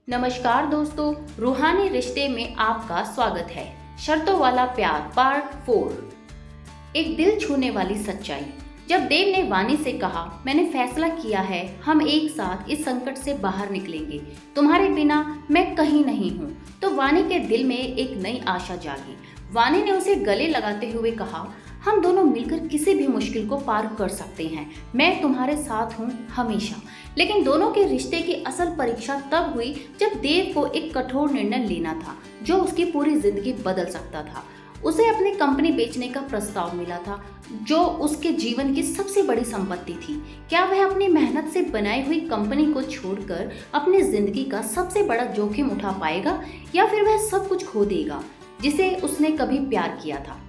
नमस्कार दोस्तों, रूहानी रिश्ते में आपका स्वागत है। शर्तों वाला प्यार पार्ट 4। एक दिल छूने वाली सच्चाई। जब देव ने वानी से कहा, मैंने फैसला किया है, हम एक साथ इस संकट से बाहर निकलेंगे, तुम्हारे बिना मैं कहीं नहीं हूँ, तो वानी के दिल में एक नई आशा जागी। वानी ने उसे गले लगाते हुए कहा, हम दोनों मिलकर किसी भी मुश्किल को पार कर सकते हैं, मैं तुम्हारे साथ हूँ हमेशा। लेकिन दोनों के रिश्ते की असल परीक्षा तब हुई जब देव को एक कठोर निर्णय लेना था जो उसकी पूरी जिंदगी बदल सकता था। उसे अपनी कंपनी बेचने का प्रस्ताव मिला था जो उसके जीवन की सबसे बड़ी संपत्ति थी। क्या वह अपनी मेहनत से बनाई हुई कंपनी को छोड़कर अपनी जिंदगी का सबसे बड़ा जोखिम उठा पाएगा, या फिर वह सब कुछ खो देगा जिसे उसने कभी प्यार किया था।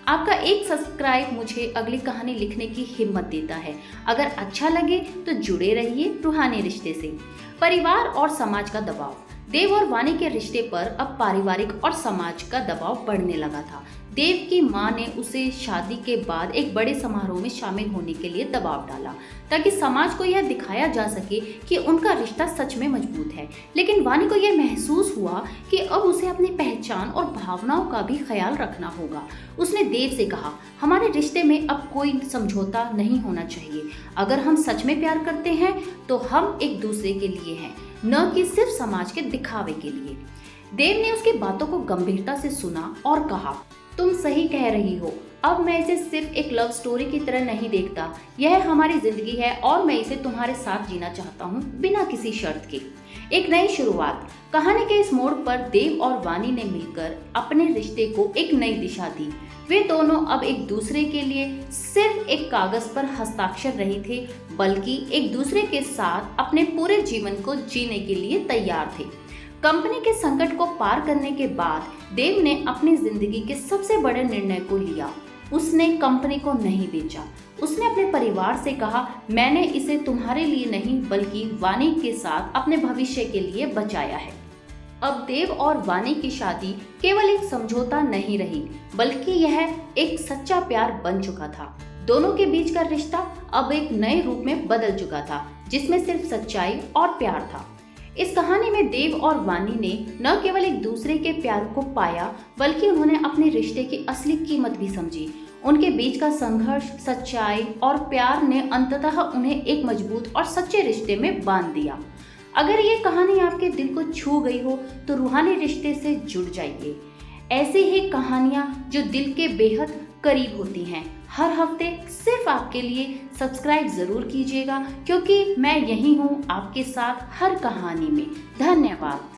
आपका एक सब्सक्राइब मुझे अगली कहानी लिखने की हिम्मत देता है। अगर अच्छा लगे तो जुड़े रहिए रूहानी रिश्ते से। परिवार और समाज का दबाव। देव और वानी के रिश्ते पर अब पारिवारिक और समाज का दबाव बढ़ने लगा था। देव की मां ने उसे शादी के बाद एक बड़े समारोह में शामिल होने के लिए दबाव डाला ताकि समाज को यह दिखाया जा सके कि उनका रिश्ता सच में मजबूत है। लेकिन वानी को यह महसूस हुआ कि अब उसे अपनी पहचान और भावनाओं का भी ख्याल रखना होगा। उसने देव से कहा, हमारे रिश्ते में अब कोई समझौता नहीं होना चाहिए। अगर हम सच में प्यार करते हैं तो हम एक दूसरे के लिए हैं, न कि सिर्फ समाज के दिखावे के लिए। देव ने उसकी बातों को गंभीरता से सुना और कहा, तुम सही कह रही हो, अब मैं इसे सिर्फ एक लव स्टोरी की तरह नहीं देखता। यह हमारी जिंदगी है और मैं इसे तुम्हारे साथ जीना चाहता हूँ, बिना किसी शर्त के। एक नई शुरुआत। कहानी के इस मोड़ पर देव और वानी ने मिलकर अपने रिश्ते को एक नई दिशा दी। वे दोनों अब एक दूसरे के लिए सिर्फ एक कागज पर हस्ताक्षर नहीं थे, बल्कि एक दूसरे के साथ अपने पूरे जीवन को जीने के लिए तैयार थे। कंपनी के संकट को पार करने के बाद देव ने अपनी जिंदगी के सबसे बड़े निर्णय को लिया। उसने कंपनी को नहीं बेचा। उसने अपने परिवार से कहा, मैंने इसे तुम्हारे लिए नहीं बल्कि वानी के साथ अपने भविष्य के लिए बचाया है। अब देव और वानी की शादी केवल एक समझौता नहीं रही, बल्कि यह एक सच्चा प्यार बन चुका था। दोनों के बीच का रिश्ता अब एक नए रूप में बदल चुका था, जिसमें सिर्फ सच्चाई और प्यार था। इस कहानी में देव और वानी ने न केवल एक दूसरे के प्यार को पाया, बल्कि उन्होंने अपने रिश्ते की असली कीमत भी समझी। उनके बीच का संघर्ष, सच्चाई और प्यार ने अंततः उन्हें एक मजबूत और सच्चे रिश्ते में बांध दिया। अगर ये कहानी आपके दिल को छू गई हो तो रूहानी रिश्ते से जुड़ जाइए। ऐसी ही कहानियाँ जो दिल के बेहद करीब होती हैं, हर हफ्ते सिर्फ आपके लिए सब्सक्राइब जरूर कीजिएगा, क्योंकि मैं यही हूँ आपके साथ हर कहानी में। धन्यवाद।